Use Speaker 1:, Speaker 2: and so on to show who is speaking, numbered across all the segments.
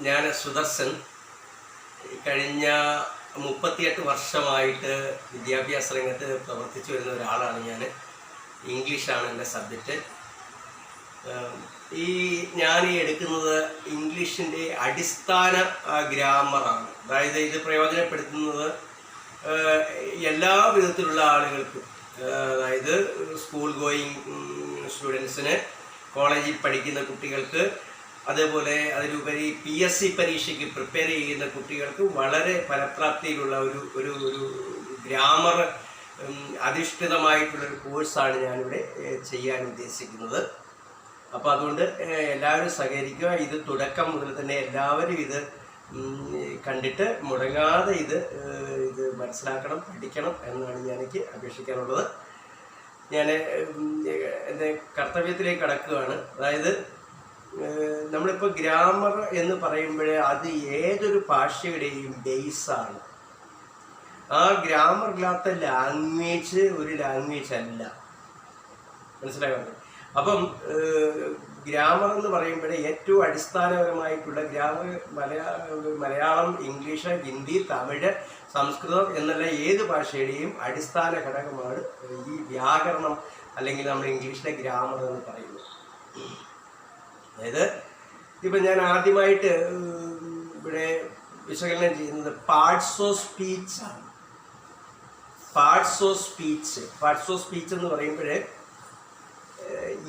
Speaker 1: ഞാൻ സുദർശൻ. കഴിഞ്ഞ 38 വർഷമായിട്ട് വിദ്യാഭ്യാസ രംഗത്ത് പ്രവർത്തിച്ചു വരുന്ന ഒരാളാണ് ഞാൻ. ഇംഗ്ലീഷാണ് എൻ്റെ സബ്ജക്റ്റ്. ഞാൻ എടുക്കുന്നത് ഇംഗ്ലീഷിൻ്റെ അടിസ്ഥാന ഗ്രാമറാണ്. അതായത് ഇത് പ്രയോജനപ്പെടുത്തുന്നത് എല്ലാ വിധത്തിലുള്ള ആളുകൾക്കും, അതായത് സ്കൂൾ ഗോയിങ് സ്റ്റുഡൻസിന്, കോളേജിൽ പഠിക്കുന്ന കുട്ടികൾക്ക്, അതേപോലെ അതിലുപരി PSC പരീക്ഷയ്ക്ക് പ്രിപ്പയർ ചെയ്യുന്ന കുട്ടികൾക്ക് വളരെ ഫലപ്രാപ്തിയിലുള്ള ഒരു ഗ്രാമർ അധിഷ്ഠിതമായിട്ടുള്ളൊരു കോഴ്സാണ് ഞാനിവിടെ ചെയ്യാൻ ഉദ്ദേശിക്കുന്നത്. അപ്പോൾ അതുകൊണ്ട് എല്ലാവരും സഹകരിക്കുക. ഇത് തുടക്കം മുതൽ തന്നെ എല്ലാവരും ഇത് കണ്ടിട്ട് മുടങ്ങാതെ ഇത് മനസ്സിലാക്കണം, പഠിക്കണം എന്നാണ് എനിക്ക് അപേക്ഷിക്കാനുള്ളത്. ഞാൻ എൻ്റെ കർത്തവ്യത്തിലേക്ക് കടക്കുകയാണ്. അതായത് നമ്മളിപ്പോൾ ഗ്രാമർ എന്ന് പറയുമ്പോഴേ അത് ഏതൊരു ഭാഷയുടെയും ബേസാണ്. ആ ഗ്രാമറില്ലാത്ത ലാംഗ്വേജ് ഒരു ലാംഗ്വേജ് അല്ല. മനസ്സിലാകുന്നത്? അപ്പം ഗ്രാമർ എന്ന് പറയുമ്പോഴേ ഏറ്റവും അടിസ്ഥാനപരമായിട്ടുള്ള ഗ്രാമർ മലയാളം, ഇംഗ്ലീഷ്, ഹിന്ദി, തമിഴ്, സംസ്കൃതം എന്നുള്ള ഏത് ഭാഷയുടെയും അടിസ്ഥാന ഘടകമാണ് ഈ വ്യാകരണം, അല്ലെങ്കിൽ നമ്മൾ ഇംഗ്ലീഷിലെ ഗ്രാമർ എന്ന് പറയുന്നത്. അതായത് ഇപ്പം ഞാൻ ആദ്യമായിട്ട് ഇവിടെ വിശകലനം ചെയ്യുന്നത് പാർട്സ് ഓഫ് സ്പീച്ച് ആണ്. പാർട്സ് ഓഫ് സ്പീച്ച് എന്ന് പറയുമ്പോഴേ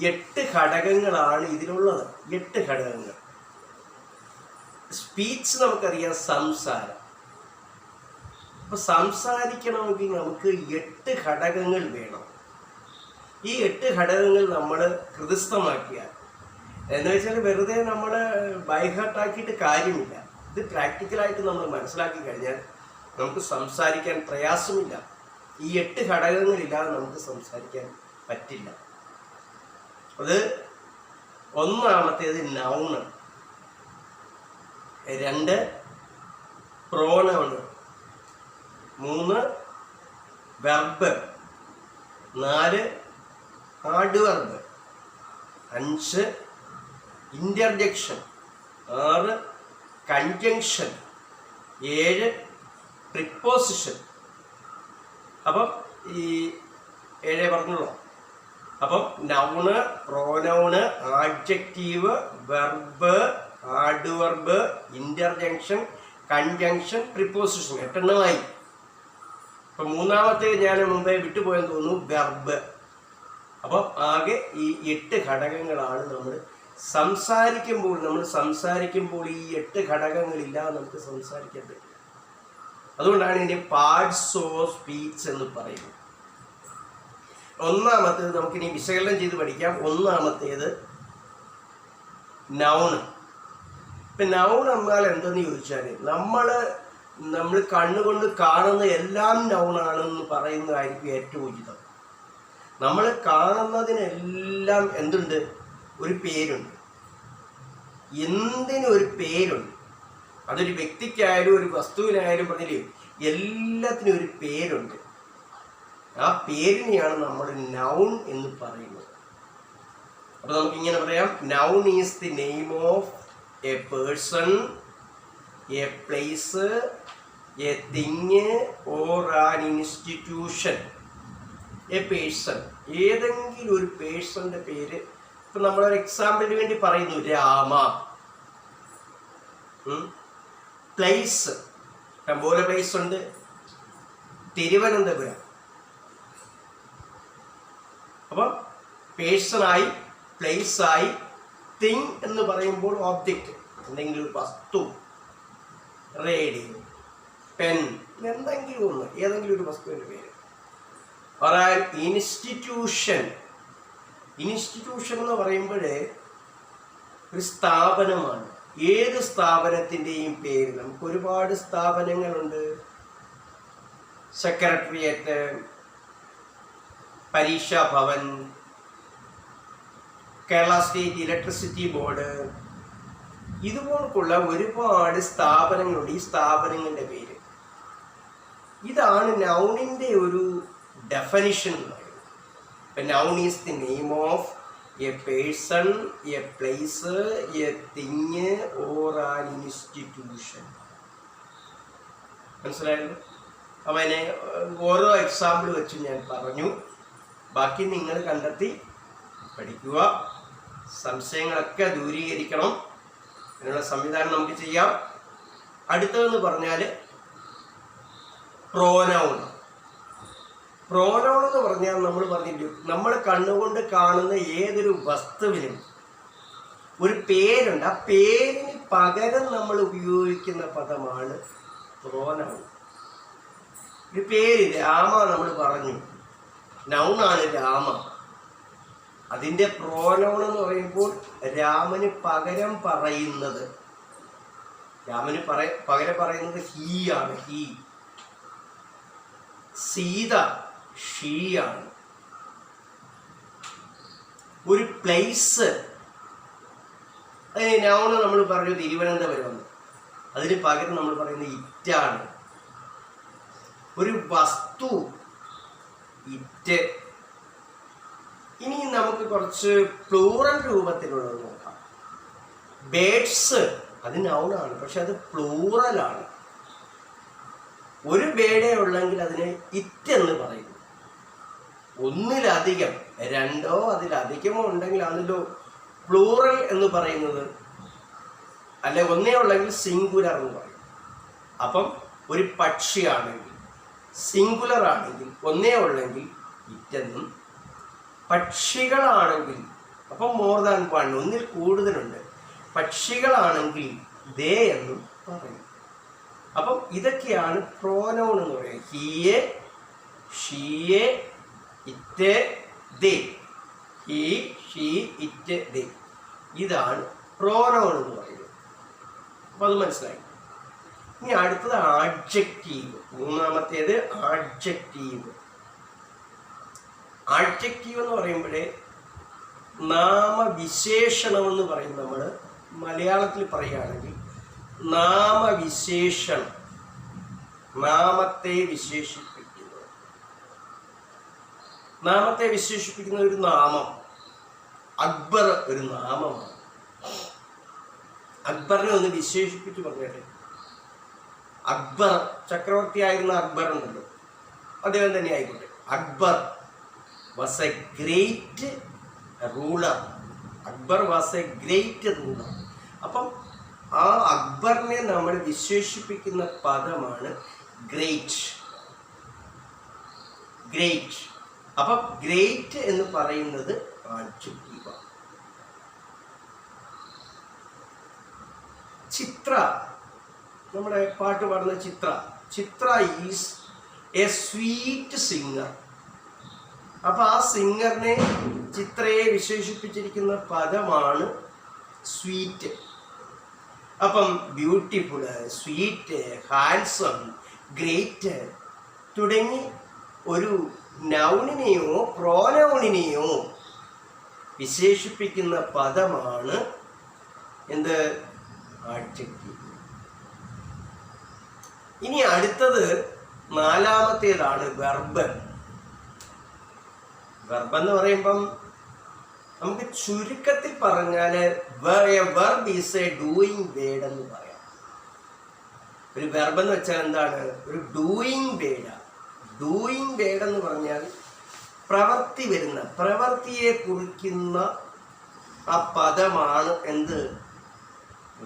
Speaker 1: 8 ഘടകങ്ങളാണ് ഇതിലുള്ളത്. 8 ഘടകങ്ങൾ. സ്പീച്ച് നമുക്കറിയാം, സംസാരം. അപ്പം സംസാരിക്കണമെങ്കിൽ നമുക്ക് 8 ഘടകങ്ങൾ വേണം. ഈ 8 ഘടകങ്ങൾ നമ്മൾ ഹൃദിസ്ഥമാക്കിയാൽ, എന്ന് വെച്ചാൽ വെറുതെ നമ്മൾ ബൈഹാർട്ടാക്കിയിട്ട് കാര്യമില്ല. ഇത് പ്രാക്ടിക്കലായിട്ട് നമ്മൾ മനസ്സിലാക്കി കഴിഞ്ഞാൽ നമുക്ക് സംസാരിക്കാൻ പ്രയാസമില്ല. ഈ 8 ഘടകങ്ങളില്ലാതെ നമുക്ക് സംസാരിക്കാൻ പറ്റില്ല. അത് ഒന്നാമത്തേത് noun, 2 pronoun, 3 verb, 4 adverb, 5 interjection, 6 conjunction, 7 preposition. അപ്പം ഈ 7 പറഞ്ഞുള്ളൂ. അപ്പം noun, pronoun, adjective, verb, adverb, interjection, conjunction, preposition 8 അപ്പം മൂന്നാമത്തെ ഞാൻ മുമ്പേ വിട്ടുപോയെന്ന് തോന്നുന്നു, വെർബ്. അപ്പം ആകെ ഈ 8 ഘടകങ്ങളാണ് നമ്മൾ സംസാരിക്കുമ്പോൾ ഈ 8 ഘടകങ്ങളില്ലാതെ നമുക്ക് സംസാരിക്കാൻ പറ്റില്ല. അതുകൊണ്ടാണ് ഇതിൻ്റെ പാർട്സ് ഓഫ് സ്പീച്ച് എന്ന് പറയുന്നത്. ഒന്നാമത്തേത് നമുക്കിനി വിശകലനം ചെയ്ത് പഠിക്കാം. ഒന്നാമത്തേത് നൗണ്. ഇപ്പം നൗൺ എന്നാൽ എന്തെന്ന് ചോദിച്ചാൽ, നമ്മൾ കണ്ണുകൊണ്ട് കാണുന്ന എല്ലാം നൗണാണെന്ന് പറയുന്നതായിരിക്കും ഏറ്റവും ഉചിതം. നമ്മൾ കാണുന്നതിനെല്ലാം എന്തുണ്ട്? ഒരു പേരുണ്ട്. എന്തിനും ഒരു പേരുണ്ട്. അതൊരു വ്യക്തിക്കായാലും ഒരു വസ്തുവിനായാലും പറഞ്ഞില്ലേ, എല്ലാത്തിനും ഒരു പേരുണ്ട്. ആ പേരിനെയാണ് നമ്മൾ നൗൺ എന്ന് പറയുന്നത്. അപ്പോൾ നമുക്കിങ്ങനെ പറയാം, noun is the name of A person, A place, A thing or an institution. A person, ഏതെങ്കിലും ഒരു പേഴ്സന്റെ പേര്. ഇപ്പം നമ്മളൊരു എക്സാമ്പിളിന് വേണ്ടി പറയുന്നു, രാമ. പ്ലേസ്, ഇഷ്ടംപോലെ പ്ലേസ് ഉണ്ട്. തിരുവനന്തപുരം. അപ്പം പേഴ്സണായി, പ്ലേസായി, തിങ് എന്ന് പറയുമ്പോൾ ഓബ്ജക്റ്റ്, എന്തെങ്കിലും ഒരു വസ്തു, റേഡിയോ, പെൻ, എന്തെങ്കിലും ഒന്ന്, ഏതെങ്കിലും ഒരു വസ്തുവിൻ്റെ പേര്. പറയാൻ ഇൻസ്റ്റിറ്റ്യൂഷൻ. ഇൻസ്റ്റിറ്റ്യൂഷൻ എന്ന് പറയുമ്പോഴേ ഒരു സ്ഥാപനമാണ്. ഏത് സ്ഥാപനത്തിൻ്റെയും പേര്, നമുക്ക് ഒരുപാട് സ്ഥാപനങ്ങളുണ്ട്. സെക്രട്ടേറിയറ്റ്, പരീക്ഷാ Bhavan, Kerala state electricity board, ഇതുപോലുള്ള ഒരുപാട് സ്ഥാപനങ്ങളുണ്ട്. ഈ സ്ഥാപനങ്ങളുടെ പേര്, ഇതാണ് നൗണിൻ്റെ ഒരു ഡെഫിനിഷൻ എന്ന് പറയുന്നത്. Noun is the name of A person, A place, A thing or an institution. മനസ്സിലായല്ലോ? അപ്പം അതിനെ ഓരോ എക്സാമ്പിൾ വെച്ച് ഞാൻ പറഞ്ഞു. ബാക്കി നിങ്ങൾ കണ്ടെത്തി പഠിക്കുക. സംശയങ്ങളൊക്കെ ദൂരീകരിക്കണം. അതിനുള്ള സംവിധാനം നമുക്ക് ചെയ്യാം. അടുത്തതെന്ന് പറഞ്ഞാൽ പ്രോനൗൺ. പ്രോനൗൺ എന്ന് പറഞ്ഞാൽ നമ്മൾ പറഞ്ഞിട്ട് നമ്മൾ കണ്ണുകൊണ്ട് കാണുന്ന ഏതൊരു വസ്തുവിനും ഒരു പേരുണ്ട്. ആ പേരിന് പകരം നമ്മൾ ഉപയോഗിക്കുന്ന പദമാണ് പ്രോനൗൺ. ഒരു പേര് രാമ നമ്മൾ പറഞ്ഞു, നൗണാണ് രാമ. അതിൻ്റെ പ്രോനൗൺ എന്ന് പറയുമ്പോൾ രാമന് പകരം പറയുന്നത്, രാമന് പകരം പറയുന്നത് ഹീ ആണ്. ഹീ. സീത ഷീ ആണ്. ഒരു പ്ലേസ്, അതിന് നൗണ് നമ്മൾ പറഞ്ഞു തിരുവനന്തപുരം, അതിന് പകരം നമ്മൾ പറയുന്നത് ഇറ്റാണ്. ഒരു വസ്തു ഇറ്റ്. ഇനി നമുക്ക് കുറച്ച് പ്ലൂറൽ രൂപത്തിലുള്ളത് നോക്കാം. ബേഡ്സ്, അത് നൗണാണ്, പക്ഷെ അത് പ്ലൂറലാണ്. ഒരു ബേഡേ ഉള്ളെങ്കിൽ അതിന് ഇറ്റ് എന്ന് പറയുന്നു. ഒന്നിലധികം, രണ്ടോ അതിലധികമോ ഉണ്ടെങ്കിൽ അതിലോ പ്ലൂറൽ എന്ന് പറയുന്നത്, അല്ലെ ഒന്നേ ഉള്ളെങ്കിൽ സിംഗുലർ എന്ന് പറയും. അപ്പം ഒരു പക്ഷിയാണെങ്കിൽ സിംഗുലർ ആണെങ്കിൽ ഒന്നേ ഉള്ളെങ്കിൽ ഇറ്റെന്നും, പക്ഷികളാണെങ്കിൽ അപ്പം മോർ ദാൻ വൺ, ഒന്നിൽ കൂടുതലുണ്ട്, പക്ഷികളാണെങ്കിൽ ദേ എന്നും പറയും. അപ്പം ഇതൊക്കെയാണ് പ്രോനൗൺ എന്ന് പറയുന്നത്. ഹീയെ, ഷീയെ, it, they. He, she, it, they. ഇതാണ് പ്രോനൗൺ എന്ന് പറയുന്നത്. അപ്പം അത് മനസ്സിലായി. ഇനി അടുത്തത് ആഡ്ജക്റ്റീവ്. മൂന്നാമത്തേത് ആഡ്ജക്റ്റീവ്. ആഡ്ജക്റ്റീവ് എന്ന് പറയുമ്പോഴേ നാമവിശേഷണമെന്ന് പറയും. നമ്മൾ മലയാളത്തിൽ പറയുകയാണെങ്കിൽ നാമവിശേഷണം, നാമത്തെ വിശേഷിപ്പിക്കുന്നത്. നാമത്തെ വിശേഷിപ്പിക്കുന്ന ഒരു നാമം. അക്ബർ ഒരു നാമമാണ്. അക്ബറിനെ ഒന്ന് വിശേഷിപ്പിച്ച് പറഞ്ഞേട്ടെ. അക്ബർ ചക്രവർത്തിയായിരുന്ന അക്ബർ ഉണ്ടല്ലോ, അദ്ദേഹം തന്നെ ആയിക്കോട്ടെ. Akbar was A great ruler. Akbar was A great ruler. അപ്പം ആ അക്ബറിനെ നമ്മൾ വിശേഷിപ്പിക്കുന്ന പദമാണ് ഗ്രേറ്റ്. ഗ്രേറ്റ്. അപ്പം ഗ്രേറ്റ് എന്ന് പറയുന്നത് ആഡ്ജക്റ്റീവാണ്. ചിത്ര, നമ്മുടെ പാട്ട് പാടുന്ന ചിത്ര. ചിത്ര ഈസ് എ സ്വീറ്റ് സിംഗർ. അപ്പം ആ സിംഗറിനെ, ചിത്രയെ വിശേഷിപ്പിച്ചിരിക്കുന്ന പദമാണ് സ്വീറ്റ്. അപ്പം ബ്യൂട്ടിഫുൾ, സ്വീറ്റ്, ഹാൻസം, ഗ്രേറ്റ് തുടങ്ങി ഒരു നൗണിനെയോ പ്രോനൗണിനെയോ വിശേഷിപ്പിക്കുന്ന പദമാണ് എന്ത്? ആഡ്ജക്റ്റീവ്. ഇനി അടുത്തത് നാലാമത്തേതാണ് വെർബ്. വെർബ് എന്ന് പറയുമ്പം നമുക്ക് ചുരുക്കത്തിൽ പറഞ്ഞാൽ verb is a doing word എന്ന് പറയാം. ഒരു വെർബ് എന്ന് വെച്ചാൽ എന്താണ്? ഒരു ഡൂയിങ് വേർഡാണ്. ഡൂയിങ് വേർഡ് എന്ന് പറഞ്ഞാൽ പ്രവൃത്തി വരുന്ന, പ്രവൃത്തിയെ കുറിക്കുന്ന ആ പദമാണ് എന്ത്?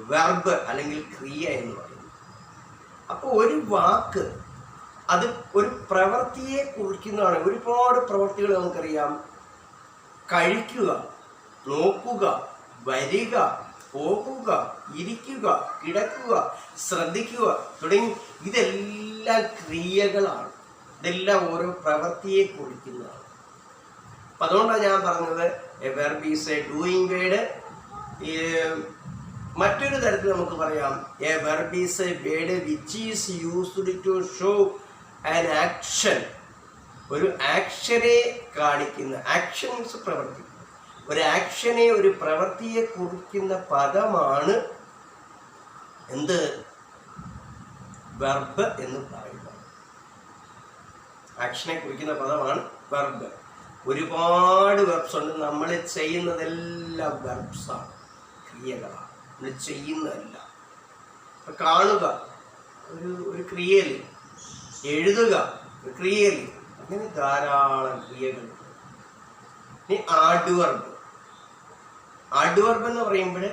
Speaker 1: വെർബ് അല്ലെങ്കിൽ ക്രിയ എന്ന് പറയുന്നത്. അപ്പോൾ ഒരു വാക്ക് അത് ഒരു പ്രവൃത്തിയെ കുറിക്കുന്നതാണ്. ഒരുപാട് പ്രവൃത്തികൾ നമുക്കറിയാം. കഴിക്കുക, നോക്കുക, വരിക, പോകുക, ഇരിക്കുക, കിടക്കുക, ശ്രദ്ധിക്കുക തുടങ്ങി ഇതെല്ലാം ക്രിയകളാണ്. ഇതെല്ലാം ഓരോ പ്രവൃത്തിയെ കുറിക്കുന്നതാണ്. അപ്പം അതുകൊണ്ടാണ് ഞാൻ പറഞ്ഞത് a verb is a doing word. മറ്റൊരു തരത്തിൽ നമുക്ക് പറയാം a verb is a word which is used to show an action. ഒരു ആക്ഷനെ കാണിക്കുന്ന, ആക്ഷൻ മീൻസ് പ്രവൃത്തി, ഒരു ആക്ഷനെ, ഒരു പ്രവൃത്തിയെ കുറിക്കുന്ന പദമാണ് എന്ത്? വെർബ് എന്ന് പറയുന്നത്. ആക്ഷനെ കുറിക്കുന്ന പദമാണ് വെർബ്. ഒരുപാട് വെർബ്സ് ഉണ്ട്. നമ്മൾ ചെയ്യുന്നതെല്ലാം വെർബ്സാണ്, ക്രിയകളാണ്. നമ്മൾ ചെയ്യുന്നതല്ല. കാണുക ഒരു ക്രിയയിൽ, എഴുതുക ഒരു ക്രിയയിൽ, അങ്ങനെ ധാരാളം ക്രിയകൾ. ഇനി ആഡ്വർബ്. ആഡ്വർബ് എന്ന് പറയുമ്പോൾ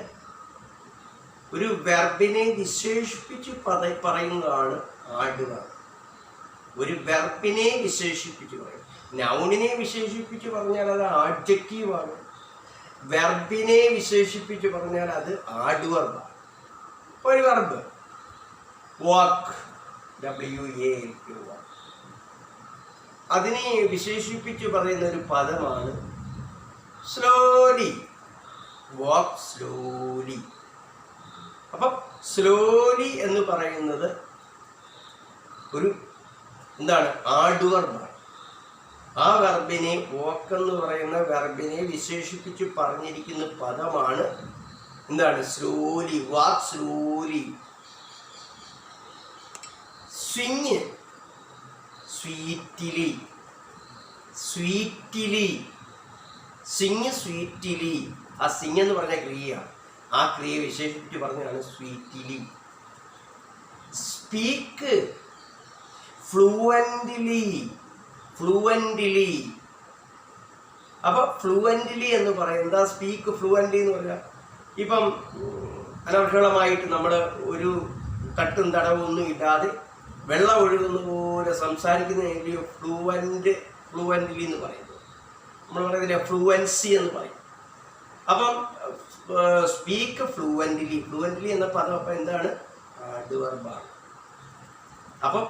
Speaker 1: ഒരു വെർബിനെ വിശേഷിപ്പിച്ച് പറയുന്നതാണ് ആഡ്വർബ്. ഒരു വെർബിനെ വിശേഷിപ്പിച്ച് പറയും. നൗണിനെ വിശേഷിപ്പിച്ച് പറഞ്ഞാൽ അത് ആഡ്ജക്റ്റീവാണ്. വെർബിനെ വിശേഷിപ്പിച്ച് പറഞ്ഞാൽ അത് ആഡ്വർബാണ്. ഒരു വെർബ് വാക്ക്, WALK, അതിനെ വിശേഷിപ്പിച്ച് പറയുന്ന ഒരു പദമാണ് സ്ലോലി. Walk slowly. അപ്പം സ്ലോലി എന്ന് പറയുന്നത് ഒരു എന്താണ്, ആഡ്വർബാണ്. ആ വെർബിനെ, വാക്ക് എന്ന് പറയുന്ന വെർബിനെ വിശേഷിപ്പിച്ച് പറഞ്ഞിരിക്കുന്ന പദമാണ് എന്താണ്, slowly. Walk slowly. Swing, sweetly. Sweetly. Sing sweetly. ആ സിങ് എന്ന് പറഞ്ഞ ക്രിയയാണ്. ആ ക്രിയയെ വിശേഷിപ്പിച്ച് പറഞ്ഞതാണ് സ്വീറ്റിലി. Speak fluently. ഫ്ലുവൻ്റ്ലി. അപ്പൊ ഫ്ലുവൻ്റ്ലി എന്ന് പറയുന്നത്, സ്പീക്ക് ഫ്ലുവൻ്റ്ലി എന്ന് പറഞ്ഞാൽ ഇപ്പം അനർഹളമായിട്ട് നമ്മൾ ഒരു തട്ടും തടവും ഒന്നും ഇല്ലാതെ വെള്ളം ഒഴുകുന്ന പോലെ സംസാരിക്കുന്ന ഫ്ലുവൻ്റ്ലി എന്ന് പറയുന്നത്. നമ്മൾ പറയുന്നില്ല ഫ്ലുവൻസി എന്ന് പറയും. അപ്പം സ്പീക്ക് ഫ്ലുവൻ്റ്ലി. ഫ്ലുവൻ്റ്ലി എന്ന പദം അപ്പം എന്താണ്, ആഡ്വർബാണ്. അപ്പം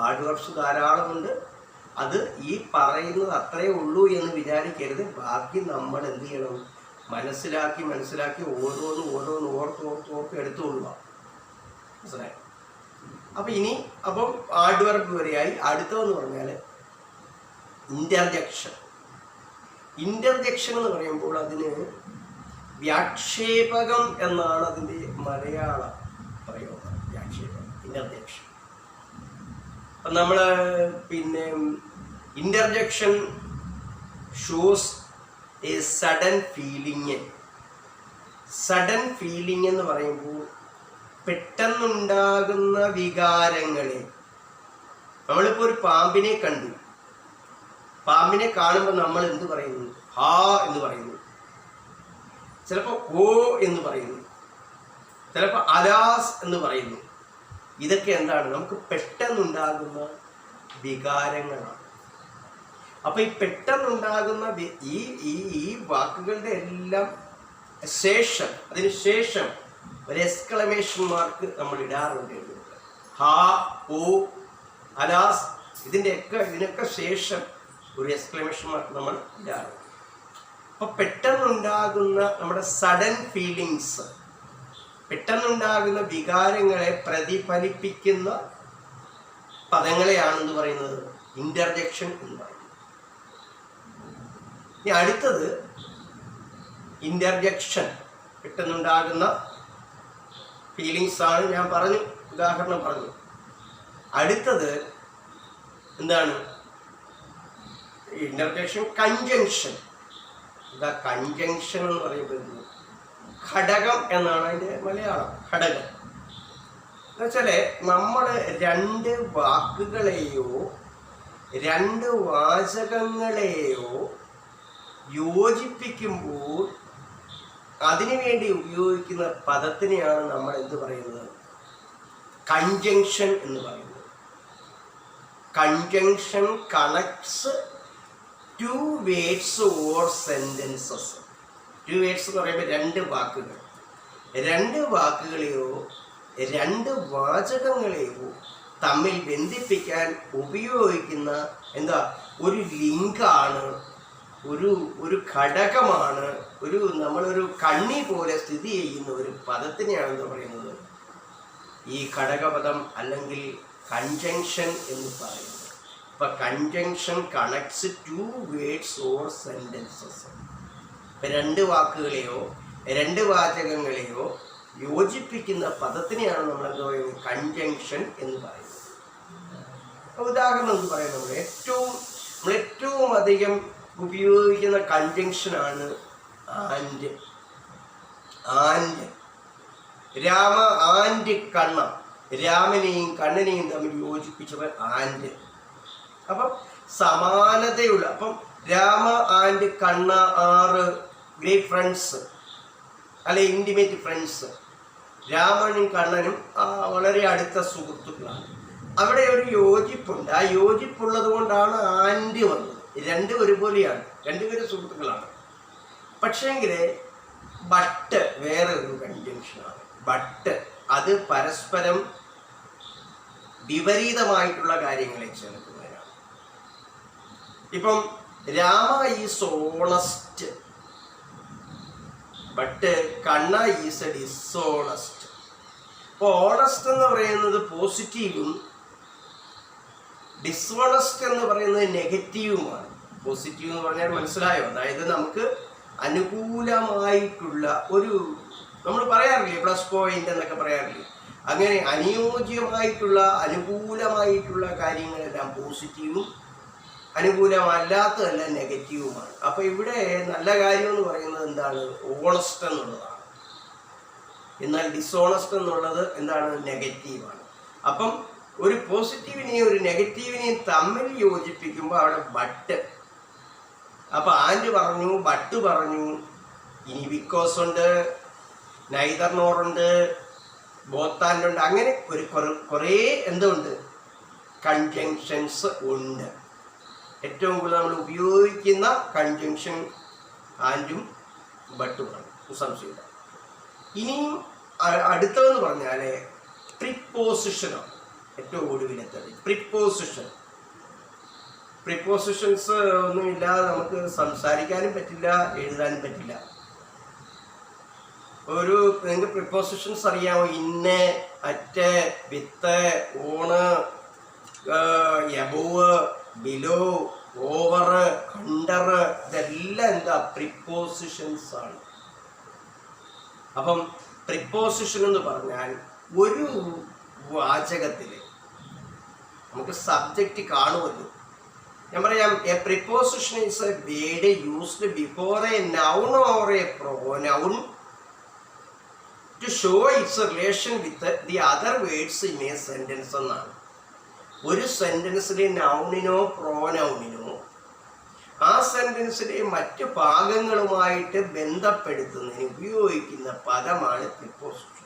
Speaker 1: ആഡ്വർബ്സ് ധാരാളമുണ്ട്. അത് ഈ പറയുന്നത് അത്രയേ ഉള്ളൂ എന്ന് വിചാരിക്കരുത്. ബാക്കി നമ്മൾ എന്ത് ചെയ്യണം, മനസ്സിലാക്കി ഓരോന്ന് ഓർത്ത് എടുത്തുകൊള്ളുക. മനസ്സിലായി? അപ്പം ആഡ്വർബ് വരെയായി. അടുത്തതെന്ന് പറഞ്ഞാൽ ഇന്റർജെക്ഷൻ. ഇന്റർജെക്ഷൻ എന്ന് പറയുമ്പോൾ അതിന് വ്യാക്ഷേപകം എന്നാണ് അതിൻ്റെ മലയാള പ്രയോഗം. വ്യാക്ഷേപകം, ഇന്റർജെക്ഷൻ. അപ്പം നമ്മൾ interjection shows A sudden feeling. Sudden feeling എന്ന് പറയുമ്പോൾ പെട്ടെന്നുണ്ടാകുന്ന വികാരങ്ങളെ. നമ്മളിപ്പോൾ ഒരു പാമ്പിനെ കണ്ടു. പാമ്പിനെ കാണുമ്പോൾ നമ്മൾ എന്ത് പറയുന്നു, ഹാ എന്ന് പറയുന്നു. ചിലപ്പോൾ ഓ എന്ന് പറയുന്നു, ചിലപ്പോൾ അലാസ് എന്ന് പറയുന്നു. ഇതൊക്കെ എന്താണ്, നമുക്ക് പെട്ടെന്നുണ്ടാകുന്ന വികാരങ്ങളാണ്. അപ്പൊ ഈ പെട്ടെന്നുണ്ടാകുന്ന ഈ വാക്കുകളുടെ എല്ലാം ശേഷം, അതിന് ശേഷം ഒരു എക്സ്ക്ലമേഷൻ മാർക്ക് നമ്മൾ ഇടാറുണ്ട്. ഹാ, ഓ, അലാസ്, ഇതിനൊക്കെ ശേഷം ഒരു എക്സ്ക്ലമേഷൻ മാർക്ക് നമ്മൾ ഇടാറുണ്ട്. അപ്പൊ പെട്ടെന്നുണ്ടാകുന്ന നമ്മുടെ സഡൻ ഫീലിങ്സ്, പെട്ടെന്നുണ്ടാകുന്ന വികാരങ്ങളെ പ്രതിഫലിപ്പിക്കുന്ന പദങ്ങളെയാണെന്ന് പറയുന്നത് ഇന്റർജെക്ഷൻ എന്ന് പറയുന്നത്. ഇനി അടുത്തത് ഇന്റർജെക്ഷൻ, പെട്ടെന്നുണ്ടാകുന്ന ഫീലിങ്സ് ആണ്. ഞാൻ പറഞ്ഞു, ഉദാഹരണം പറഞ്ഞു. അടുത്തത് എന്താണ്, ഇന്റർജെക്ഷൻ കൺജങ്ഷൻ. എന്താ കൺജങ്ഷൻ എന്ന് പറയുമ്പോൾ ഘടകം എന്നാണ് അതിൻ്റെ മലയാളം. ഘടകം എന്നുവെച്ചാൽ നമ്മൾ രണ്ട് വാക്കുകളെയോ രണ്ട് വാചകങ്ങളെയോ യോജിപ്പിക്കുമ്പോൾ അതിനുവേണ്ടി ഉപയോഗിക്കുന്ന പദത്തിനെയാണ് നമ്മൾ എന്ത് പറയുന്നത്, കൺജങ്ഷൻ എന്ന് പറയുന്നത്. Conjunction connects two words or sentences. Two words എന്ന് പറയുമ്പോൾ രണ്ട് വാക്കുകളെയോ രണ്ട് വാചകങ്ങളെയോ തമ്മിൽ ബന്ധിപ്പിക്കാൻ ഉപയോഗിക്കുന്ന ഒരു ലിങ്കാണ്, ഒരു ഘടകമാണ്, നമ്മളൊരു കണ്ണി പോലെ സ്ഥിതി ചെയ്യുന്ന ഒരു പദത്തിനെയാണ് എന്താ പറയുന്നത്, ഈ ഘടകപദം അല്ലെങ്കിൽ കൺജങ്ഷൻ എന്ന് പറയുന്നത്. ഇപ്പം conjunction connects two words or sentences. ഇപ്പം രണ്ട് വാക്കുകളെയോ രണ്ട് വാചകങ്ങളെയോ യോജിപ്പിക്കുന്ന പദത്തിനെയാണ് നമ്മൾ എന്താ പറയുന്നത്, കൺജങ്ഷൻ എന്ന് പറയുന്നത്. ഉദാഹരണം എന്ന് പറയുന്നത് നമ്മൾ ഏറ്റവും അധികം ഉപയോഗിക്കുന്ന കൺജങ്ഷനാണ് ആൻഡ്. ആൻഡ് രാമ ആൻഡ് കണ്ണ, രാമനെയും കണ്ണനെയും തമ്മിൽ യോജിപ്പിച്ചവർ ആൻഡ്. അപ്പം സമാനതയുള്ള, അപ്പം രാമ ആൻഡ് കണ്ണ ആറ് ഗ്രേറ്റ് ഫ്രണ്ട്സ്, അല്ലെ ഇൻറ്റിമേറ്റ് ഫ്രണ്ട്സ്. രാമനും കണ്ണനും വളരെ അടുത്ത സുഹൃത്തുക്കളാണ്. അവിടെ ഒരു യോജിപ്പുണ്ട്. ആ യോജിപ്പുള്ളത് കൊണ്ടാണ് ആൻഡ് വന്നത്. രണ്ടും ഒരുപോലെയാണ്, രണ്ടുപേരും സുഹൃത്തുക്കളാണ്. പക്ഷേങ്കിൽ ബട്ട് വേറെ ഒരു കൺജങ്ഷനാണ്. ബട്ട് അത് പരസ്പരം വിപരീതമായിട്ടുള്ള കാര്യങ്ങളെ ചേർക്കുന്നതിനാണ്. ഇപ്പം Rama is honest, but Kanna is A dishonest. അപ്പോൾ ഓണസ്റ്റ് എന്ന് പറയുന്നത് പോസിറ്റീവും ഡിസോണസ്റ്റ് എന്ന് പറയുന്നത് നെഗറ്റീവുമാണ്. പോസിറ്റീവ് എന്ന് പറഞ്ഞാൽ മനസ്സിലായോ? അതായത് നമുക്ക് അനുകൂലമായിട്ടുള്ള ഒരു, നമ്മൾ പറയാറില്ലേ പ്ലസ് പോയിന്റ് എന്നൊക്കെ പറയാറില്ലേ, അങ്ങനെ അനുയോജ്യമായിട്ടുള്ള അനുകൂലമായിട്ടുള്ള കാര്യങ്ങളെല്ലാം പോസിറ്റീവും അനുകൂലമല്ലാത്തതല്ല നെഗറ്റീവുമാണ്. അപ്പോൾ ഇവിടെ നല്ല കാര്യം എന്ന് പറയുന്നത് എന്താണ്? ഓണസ്റ്റ് എന്നുള്ളതാണ്. എന്നാൽ ഡിസോണസ്റ്റ് എന്നുള്ളത് എന്താണ്? നെഗറ്റീവാണ്. അപ്പം ഒരു പോസിറ്റീവിനെയും ഒരു നെഗറ്റീവിനെയും തമ്മിൽ യോജിപ്പിക്കുമ്പോൾ അവിടെ ബട്ട്. അപ്പം ആൻഡ് പറഞ്ഞു, ബട്ട് പറഞ്ഞു, ഇനി ബിക്കോസ് ഉണ്ട്, നൈദർ നോറുണ്ട്, ബോത്ത് ആൻഡ് ഉണ്ട്. അങ്ങനെ ഒരു കുറേ എന്തുണ്ട്? കൺജങ്ഷൻസ് ഉണ്ട്. ഏറ്റവും കൂടുതൽ നമ്മൾ ഉപയോഗിക്കുന്ന കൺജങ്ഷൻ ആൻഡും ബട്ടുമാണ്, സംശയമില്ല. ഇനിയും അടുത്തതെന്ന് പറഞ്ഞാൽ പ്രിപ്പോസിഷനാണ്. ഏറ്റവും ഒടുവിലെത്തത് പ്രിപ്പോസിഷൻ. പ്രിപ്പോസിഷൻസ് ഒന്നുമില്ലാതെ നമുക്ക് സംസാരിക്കാനും പറ്റില്ല, എഴുതാനും പറ്റില്ല. നിങ്ങൾക്ക് പ്രിപ്പോസിഷൻസ് അറിയാമോ? ഇന്ന്, at, with, on, above, below, over, under, ഇതെല്ലാം എന്താ? പ്രിപ്പോസിഷൻസ് ആണ്. അപ്പം പ്രിപ്പോസിഷൻ എന്ന് പറഞ്ഞാൽ ഒരു വാചകത്തിൽ നമുക്ക് സബ്ജക്റ്റ് കാണുമല്ലോ. ഞാൻ പറയാം, a preposition is a word used before a noun or a pronoun to show its relation with the other words in a sentence എന്നാണ്. ഒരു സെന്റൻസിലെ നൗണിനോ പ്രോനൗണിനോ ആ സെന്റൻസിലെ മറ്റ് ഭാഗങ്ങളുമായിട്ട് ബന്ധപ്പെടുത്തുന്നതിന് ഉപയോഗിക്കുന്ന പദമാണ് പ്രിപ്പോസിഷൻ.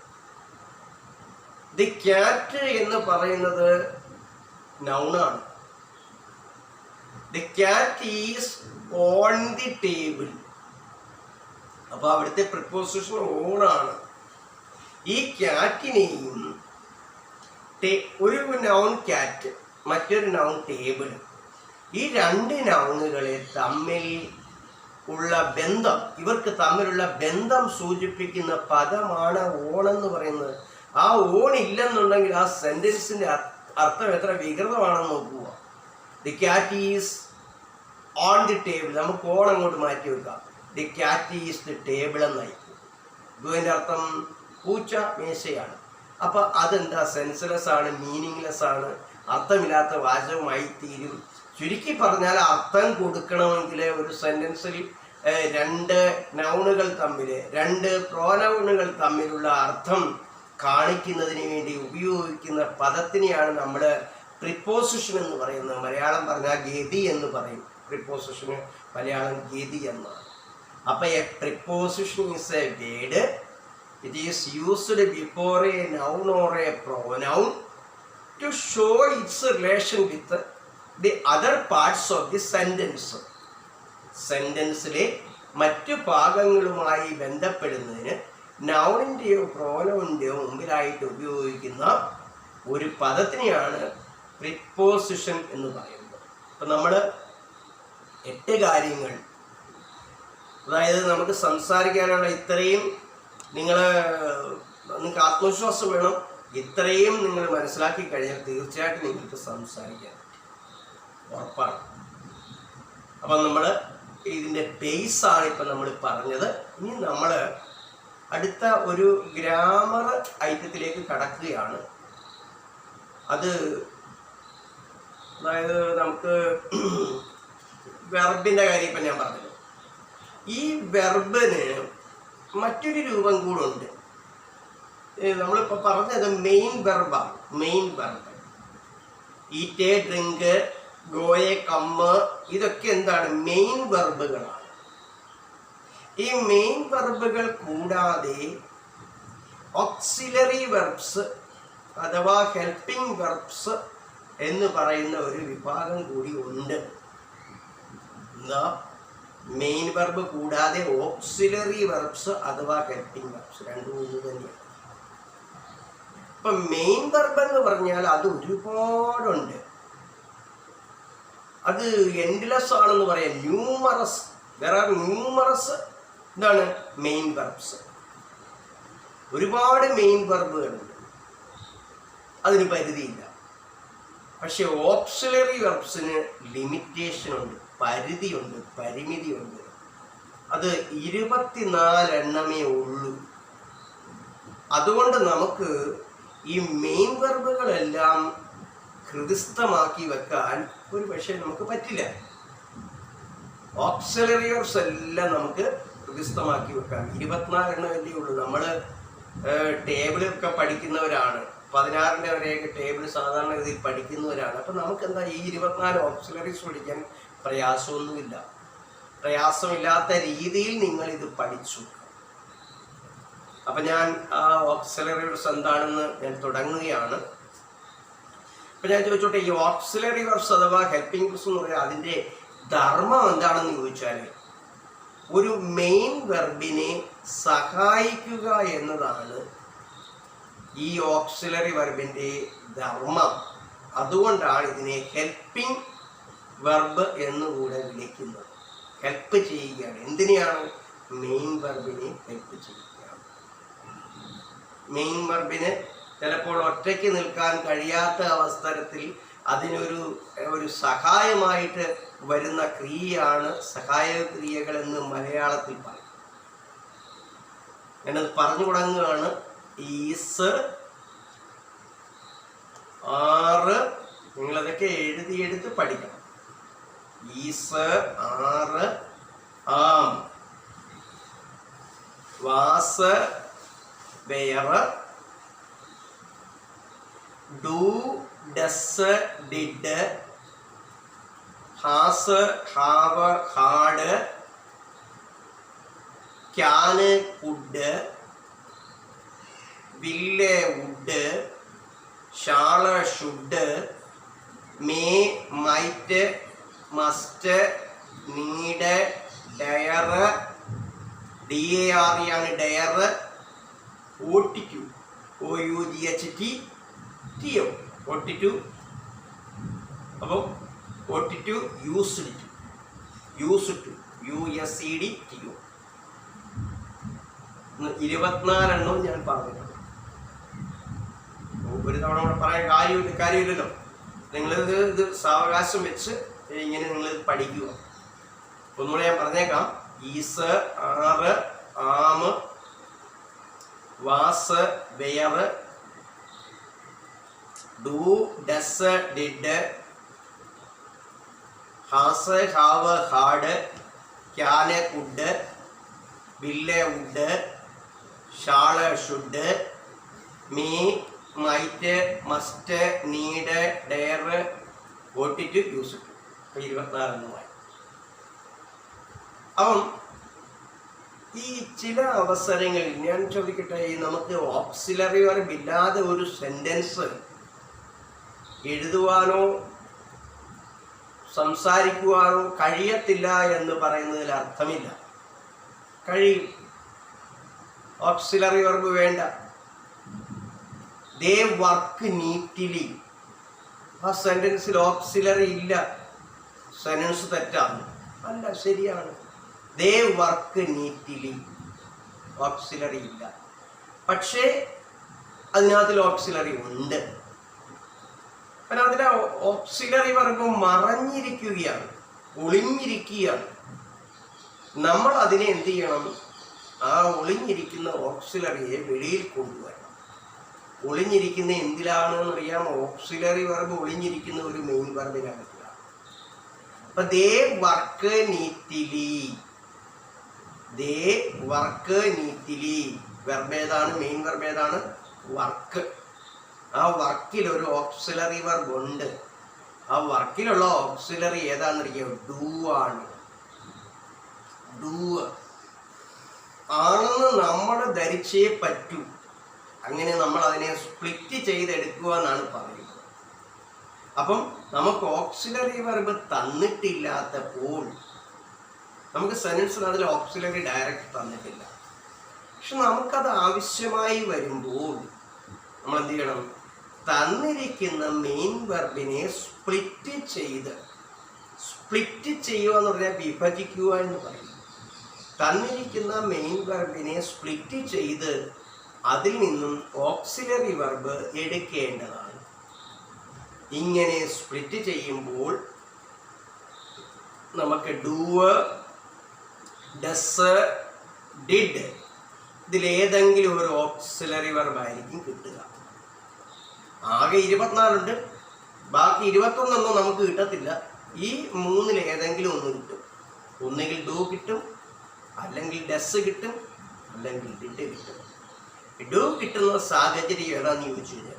Speaker 1: ദി ക്യാറ്റ് എന്ന് പറയുന്നത് നൗണാണ്. The cat is on the table. അപ്പോൾ അവിടുത്തെ പ്രിപ്പോസിഷൻ ഓണാണ്. ഈ ക്യാറ്റിനെയും ഒരു നൗൺ ക്യാറ്റ്, മറ്റൊരു നൗൺ ടേബിൾ, ഈ രണ്ട് നൗണുകളെ തമ്മിൽ ഉള്ള ബന്ധം, ഇവർക്ക് തമ്മിലുള്ള ബന്ധം സൂചിപ്പിക്കുന്ന പദമാണ് ഓണെന്ന് പറയുന്നത്. ആ ഓൺ ഇല്ലെന്നുണ്ടെങ്കിൽ ആ സെന്റൻസിന്റെ അർത്ഥം എത്ര വികൃതമാണെന്ന് നോക്കുക. The cat is on the table, നമുക്ക് ഓൺ അങ്ങോട്ട് മാറ്റി വെക്കാം. The cat is the table എന്നായി. ഇതിൻ്റെ അർത്ഥം പൂച്ച മേശയാണ്. അപ്പം അതെന്താ? സെൻസ്ലെസ് ആണ്, മീനിങ്ലെസ് ആണ്, അർത്ഥമില്ലാത്ത വാചകമായി തീരും. ചുരുക്കി പറഞ്ഞാൽ അർത്ഥം കൊടുക്കണമെങ്കിൽ ഒരു സെൻറ്റൻസിൽ രണ്ട് നൗണുകൾ തമ്മിൽ, രണ്ട് പ്രോനൗണുകൾ തമ്മിലുള്ള അർത്ഥം കാണിക്കുന്നതിന് വേണ്ടി ഉപയോഗിക്കുന്ന പദത്തിനെയാണ് നമ്മൾ പ്രിപ്പോസിഷൻ എന്ന് പറയുന്നത്. മലയാളം പറഞ്ഞാൽ ഗതി എന്ന് പറയും. പ്രിപ്പോസിഷന് മലയാളം ഗതി എന്നാണ്. അപ്പം A preposition is a word. It is used before a noun or a pronoun to show its relation with the other parts of the sentence. സെൻറ്റൻസിലെ മറ്റു ഭാഗങ്ങളുമായി ബന്ധപ്പെടുന്നതിന് നൗണിൻ്റെയോ പ്രോനൗണിൻ്റെയോ മുമ്പിലായിട്ട് ഉപയോഗിക്കുന്ന ഒരു പദത്തിനെയാണ് പ്രിപ്പോസിഷൻ എന്ന് പറയുന്നത്. അപ്പം നമ്മൾ 8 കാര്യങ്ങൾ, അതായത് നമുക്ക് സംസാരിക്കാനുള്ള ഇത്രയും നിങ്ങൾക്ക് ആത്മവിശ്വാസം വേണം. ഇത്രയും നിങ്ങൾ മനസ്സിലാക്കി കഴിഞ്ഞാൽ തീർച്ചയായിട്ടും നിങ്ങൾക്ക് സംസാരിക്കാൻ ഉറപ്പാണ്. അപ്പം നമ്മൾ ഇതിൻ്റെ ബേസാണ് ഇപ്പം നമ്മൾ പറഞ്ഞത്. ഇനി നമ്മൾ അടുത്ത ഒരു ഗ്രാമർ ഐറ്റത്തിലേക്ക് കടക്കുകയാണ്. അത് അതായത് നമുക്ക് വെർബിൻ്റെ കാര്യം ഇപ്പം ഞാൻ പറഞ്ഞത്. ഈ വെർബിന് മറ്റൊരു രൂപം കൂടെ ഉണ്ട്. നമ്മളിപ്പോൾ പറഞ്ഞത് മെയിൻ വെർബാണ്. മെയിൻ വെർബ് ഈറ്റ്, ഡ്രിങ്ക്, ഗോയെ, കമ്മ്, ഇതൊക്കെ എന്താണ്? മെയിൻ വെർബുകളാണ്. ഈ മെയിൻ വെർബുകൾ കൂടാതെ ഓക്സിലറി വെർബ്സ് അഥവാ ഹെൽപ്പിംഗ് വെർബ്സ് എന്ന് പറയുന്ന ഒരു വിഭാഗം കൂടി ഉണ്ട്. എന്താ? മെയിൻ വെർബ് കൂടാതെ ഓക്സിലറി വെർബ്സ് അഥവാ ഹെൽപ്പിംഗ് വെർബ്സ്, രണ്ടും ഒന്ന് തന്നെയാണ്. ഇപ്പം മെയിൻ വെർബ് എന്ന് പറഞ്ഞാൽ അത് ഒരുപാടുണ്ട്. അത് എൻഡ്ലെസ് ആണെന്ന് പറയാം. ന്യൂമറസ്, there are ന്യൂമറസ് എന്താണ് മെയിൻ വെർബ്സ്. ഒരുപാട് മെയിൻ വെർബുകളുണ്ട്, അതിന് പരിധിയില്ല. പക്ഷെ ഓക്സിലറി വെർബ്സിന് ലിമിറ്റേഷൻ ഉണ്ട്, പരിധിയുണ്ട്, പരിമിതിയുണ്ട്. അത് 24 എണ്ണമേ ഉള്ളൂ. അതുകൊണ്ട് നമുക്ക് ഈ മെയിൻ വെർബുകളെല്ലാം ഹൃദിസ്ഥമാക്കി വെക്കാൻ ഒരു പക്ഷേ നമുക്ക് പറ്റില്ല. ഓക്സിലറി വെർബ്സ് എല്ലാം നമുക്ക് ഹൃദിസ്ഥമാക്കി വെക്കാം. 24 എണ്ണമല്ലേ ഉള്ളൂ. നമ്മൾ ടേബിളൊക്കെ പഠിക്കുന്നവരാണ്, 16ന്റെ വരെയൊക്കെ ടേബിൾ സാധാരണ ഗതിയിൽ പഠിക്കുന്നവരാണ്. അപ്പം നമുക്ക് എന്താ ഈ 24 ഓക്സിലറീസ് പഠിക്കാൻ പ്രയാസമൊന്നുമില്ല. പ്രയാസമില്ലാത്ത രീതിയിൽ നിങ്ങൾ ഇത് പഠിച്ചു. അപ്പം ഞാൻ ആ ഓക്സിലറി വെർബ്സ് എന്താണെന്ന് ഞാൻ തുടങ്ങുകയാണ്. അപ്പം ഞാൻ ചോദിച്ചോട്ടെ, ഈ ഓക്സിലറി വെർബ്സ് അഥവാ ഹെൽപ്പിംഗ് വെർബ്സ് എന്ന് പറയാൻ അതിൻ്റെ ധർമ്മം എന്താണെന്ന് ചോദിച്ചാൽ, ഒരു മെയിൻ വെർബിനെ സഹായിക്കുക എന്നതാണ് ഈ ഓക്സിലറി വെർബിൻ്റെ ധർമ്മം. അതുകൊണ്ടാണ് ഇതിനെ ഹെൽപ്പിംഗ് വെർബ് എന്നുകൂടെ വിളിക്കുന്നത്. ഹെൽപ്പ് ചെയ്യുകയാണ്. എന്തിനെയാണ്? മെയിൻ വെർബിനെ ഹെൽപ്പ് ചെയ്യുകയാണ്. മെയിൻ വെർബിന് ചിലപ്പോൾ ഒറ്റയ്ക്ക് നിൽക്കാൻ കഴിയാത്ത അവസരത്തിൽ അതിനൊരു സഹായമായിട്ട് വരുന്ന ക്രിയയാണ് സഹായ ക്രിയകൾ എന്ന് മലയാളത്തിൽ പറയും. ഞാനത് പറഞ്ഞു തുടങ്ങുകയാണ്. ഈസ്, ആറ്, നിങ്ങളതൊക്കെ എഴുതിയെടുത്ത് പഠിക്കണം. Is, are, am, was, were, do, does, did, has, have, had, can, could, will, would, shall, should, may, might, must, need, dare, DARE ആണ് ഡയർ, OTQ, OUGHT, OTQ. അപ്പോൾ OTQ യൂസ്ഡ് ടു, USED, 24 എണ്ണവും ഞാൻ പറഞ്ഞിട്ടുണ്ട്. ഒരു തവണ കൂടെ പറയാൻ കാര്യമില്ലല്ലോ. നിങ്ങളിത് സാവകാശം വെച്ച് ഇങ്ങനെ നിങ്ങളിത് പഠിക്കുക. ഒന്നുകൂടെ ഞാൻ പറഞ്ഞേക്കാം. Is, are, am, was, were, do, does, did, has, have, had, can, could, will, would, shall, should, may, might, must, need, dare, OTQ, used to. 24 എണ്ണമായി. അപ്പം ഈ ചില അവസരങ്ങളിൽ ഞാൻ ചോദിക്കട്ടെ, നമുക്ക് ഓക്സിലറി വെർബ് ഇല്ലാതെ ഒരു സെന്റൻസ് എഴുതുവാനോ സംസാരിക്കുവാനോ കഴിയത്തില്ല എന്ന് പറയുന്നതിൽ അർത്ഥമില്ല. കഴിയും. ഓക്സിലറി വെർബ് വേണ്ട. ദേ വർക്ക് നീറ്റ്ലി. ആ സെന്റൻസിൽ ഓക്സിലറി ഇല്ല. സെന്റൻസ് തെറ്റാണ്. അല്ല, ശരിയാണ്. ദേ വർക്ക് നീറ്റ്ലി. ഓക്സിലറി ഇല്ല. പക്ഷേ അതിനകത്തിൽ ഓക്സിലറി ഉണ്ട്. കാരണം അതിലെ ഓക്സിലറി വെർബ് മറഞ്ഞിരിക്കുകയാണ്, ഒളിഞ്ഞിരിക്കുകയാണ്. നമ്മൾ അതിനെ എന്ത് ചെയ്യണം? ആ ഒളിഞ്ഞിരിക്കുന്ന ഓക്സിലറിയെ വെളിയിൽ കൊണ്ടുവരണം. ഒളിഞ്ഞിരിക്കുന്ന എന്തിലാണെന്ന് അറിയാം? ഓക്സിലറി വെർബ് ഒളിഞ്ഞിരിക്കുന്ന ഒരു മെയിൻ വെർബിനകത്തിലാണ്. അപ്പം അപ്പൊ they work neatly, they work neatly. Verb ഏതാണ്? മെയിൻ വെർബ് ഏതാണ്? വർക്ക്. ആ വർക്കിൽ ഒരു ഓക്സിലറി വെർബ് ഉണ്ട്. ആ വർക്കിലുള്ള ഓക്സിലറി ഏതാണെന്നറിയോ? ഡു ആണ്. ഡു ആണെന്ന് നമ്മൾ ധരിച്ചേ പറ്റൂ. അങ്ങനെ നമ്മൾ അതിനെ സ്പ്ലിറ്റ് ചെയ്തെടുക്കുക എന്നാണ് പറയുന്നത്. അപ്പം നമുക്ക് ഓക്സിലറി വെർബ് തന്നിട്ടില്ലാത്തപ്പോൾ, നമുക്ക് സെന്റൻസിൽ അതിൽ ഓക്സിലറി ഡയറക്റ്റ് തന്നിട്ടില്ല, പക്ഷെ നമുക്കത് ആവശ്യമായി വരുമ്പോൾ നമ്മൾ എന്ത് ചെയ്യണം? തന്നിരിക്കുന്ന മെയിൻ വെർബിനെ സ്പ്ലിറ്റ് ചെയ്യുക എന്ന് പറഞ്ഞാൽ വിഭജിക്കുക എന്ന് പറയും. തന്നിരിക്കുന്ന മെയിൻ വെർബിനെ സ്പ്ലിറ്റ് ചെയ്ത് അതിൽ നിന്നും ഓക്സിലറി വെർബ് എടുക്കേണ്ടതാണ്. ഇങ്ങനെ സ്പ്ലിറ്റ് ചെയ്യുമ്പോൾ നമുക്ക് ഡു, ഡസ്, ഡിഡ് ഇതിലേതെങ്കിലും ഒരു ഓക്സിലറി വെർബ് ആയിരിക്കും കിട്ടുക. ആകെ 24 ഉണ്ട്, ബാക്കി 21 നമുക്ക് കിട്ടത്തില്ല. ഈ 3-ൽ ഏതെങ്കിലും ഒന്ന് കിട്ടും. ഒന്നുകിൽ ഡു കിട്ടും, അല്ലെങ്കിൽ ഡസ് കിട്ടും, അല്ലെങ്കിൽ ഡിഡ് കിട്ടും. ഡു കിട്ടുന്ന സാഹചര്യം ഏതാണെന്ന് ചോദിച്ചു കഴിഞ്ഞാൽ,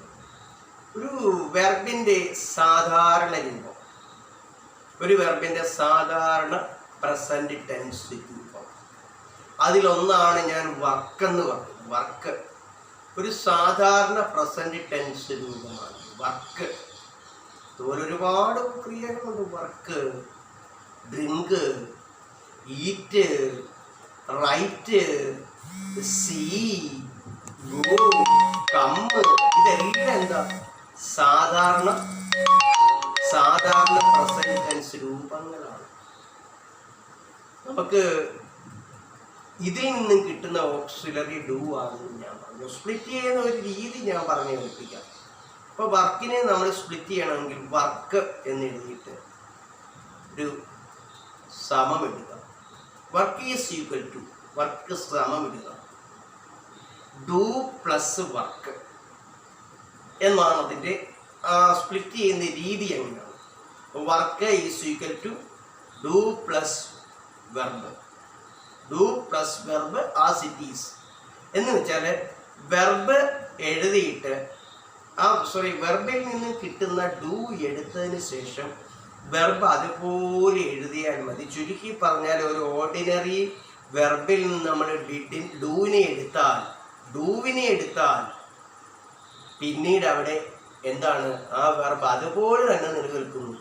Speaker 1: ഒരു വെർബിൻ്റെ സാധാരണ രൂപം, ഒരു വെർബിൻ്റെ സാധാരണ പ്രസന്റ് ടെൻസ് രൂപം, അതിലൊന്നാണ് ഞാൻ വർക്ക് എന്ന് പറഞ്ഞത്. വർക്ക് ഒരു സാധാരണ പ്രസന്റ് ടെൻസ് രൂപമാണ് വർക്ക്. അതുപോലെ ഒരുപാട് ക്രിയകളുണ്ട്. Work, drink, eat, write, see, go, come, ഇതെല്ലാം എന്താ? സാധാരണ പ്രസന്റ് ടെൻസ് രൂപങ്ങളാണ്. നമുക്ക് ഇതിൽ നിന്നും കിട്ടുന്ന ഓക്സിലറി ഡു ആണെന്ന് ഞാൻ പറഞ്ഞു. സ്പ്ലിറ്റ് ചെയ്യുന്ന ഒരു രീതി ഞാൻ പറഞ്ഞു കേൾപ്പിക്കാം. അപ്പോൾ വർക്കിനെ നമ്മൾ സ്പ്ലിറ്റ് ചെയ്യണമെങ്കിൽ വർക്ക് എന്ന് എഴുതിയിട്ട് ഒരു സമം എടുക്കുക. Work is equal to, work സമം ഇടുക ഡു പ്ലസ് വർക്ക് എന്നാണ് അതിൻ്റെ സ്പ്ലിറ്റ് ചെയ്യുന്ന രീതി. എങ്ങനെയാണ്? Work is equal to do plus verb, do plus verb as it is എന്ന് വെച്ചാൽ വെർബ് എഴുതിയിട്ട് വെർബിൽ നിന്ന് കിട്ടുന്ന ഡു എടുത്തതിന് ശേഷം വെർബ് അതുപോലെ എഴുതിയാൽ മതി. ചുരുക്കി പറഞ്ഞാൽ ഒരു ഓർഡിനറി വെർബിൽ നിന്ന് നമ്മൾ ഡൂവിനെ എടുത്താൽ പിന്നീട് അവിടെ എന്താണ്? ആ വെർബ് അതുപോലെ തന്നെ നിലനിൽക്കുന്നു.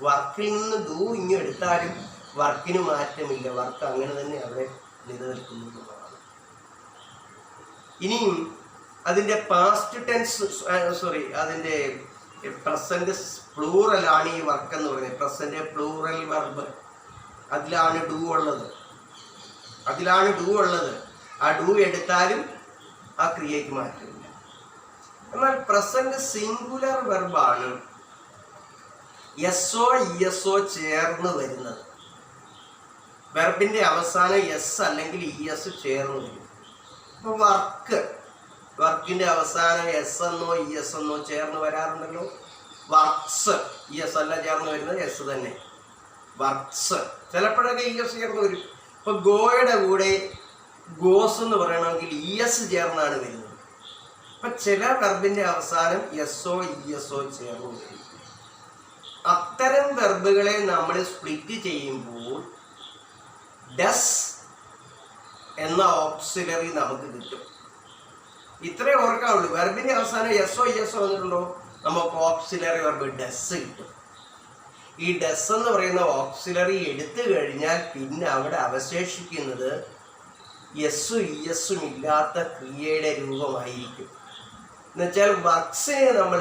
Speaker 1: വർക്കിൽ നിന്ന് ഡു ഇങ്ങ് എടുത്താലും വർക്കിന് മാറ്റമില്ല, വർക്ക് അങ്ങനെ തന്നെ അവിടെ നിലനിൽക്കുന്നു എന്നുള്ളതാണ്. ഇനിയും അതിൻ്റെ പാസ്റ്റ് ടെൻസ് അതിൻ്റെ പ്രസന്റ് പ്ലൂറലാണ് ഈ വർക്ക് എന്ന് പറയുന്നത്. പ്രസന്റ് പ്ലൂറൽ വെർബ്, അതിലാണ് ഡു ഉള്ളത്. ആ ഡു എടുത്താലും ആ ക്രിയയ്ക്ക് മാറ്റമില്ല. എന്നാൽ പ്രസന്റ് സിംഗുലർ വെർബാണ് എസ്ഒ ഇഎസ്ഒ ചേർന്ന് വരുന്നത്. വെർബിന്റെ അവസാനം എസ് അല്ലെങ്കിൽ ഇഎസ് ചേർന്ന് വരും. അപ്പോൾ വർക്കിന്റെ അവസാനം എസ് എന്നോ ഇഎസ് എന്നോ ചേർന്ന് വരാറുണ്ടല്ലോ. വർക്ക്സ് ഇഎസ് അല്ല ചേർന്ന് വരുന്നത്, എസ് തന്നെ. വർക്ക്സ് ചിലപ്പോഴൊക്കെ ഇഎസ് ചേർന്ന് വരും. ഇപ്പൊ ഗോയുടെ കൂടെ ഗോസ് എന്ന് പറയണമെങ്കിൽ ഇഎസ് ചേർന്നാണ് വരുന്നത്. അപ്പൊ ചില വെർബിന്റെ അവസാനം എസ്ഒ ഇഎസ്ഒ ചേർന്ന് വരും. അത്തരം വെർബുകളെ നമ്മൾ സ്പ്ലിറ്റ് ചെയ്യുമ്പോൾ ഡസ് എന്ന ഓക്സിലറി നമുക്ക് കിട്ടും. ഇത്രേ ഓർക്കാവുള്ളൂ. വെർബിന്റെ അവസാനം എസ്ഒ ഇഎസ്ഒ വന്നിട്ടുണ്ടോ, നമുക്ക് ഓക്സിലറി വെർബ് ഡസ് കിട്ടും. ഈ ഡസ് എന്ന് പറയുന്ന ഓക്സിലറി എടുത്തു കഴിഞ്ഞാൽ പിന്നെ അവിടെ അവശേഷിക്കുന്നത് എസ്സും ഇഎസ്സും ഇല്ലാത്ത ക്രിയയുടെ രൂപമായിരിക്കും. എന്നുവെച്ചാൽ വർക്ക്സിനെ നമ്മൾ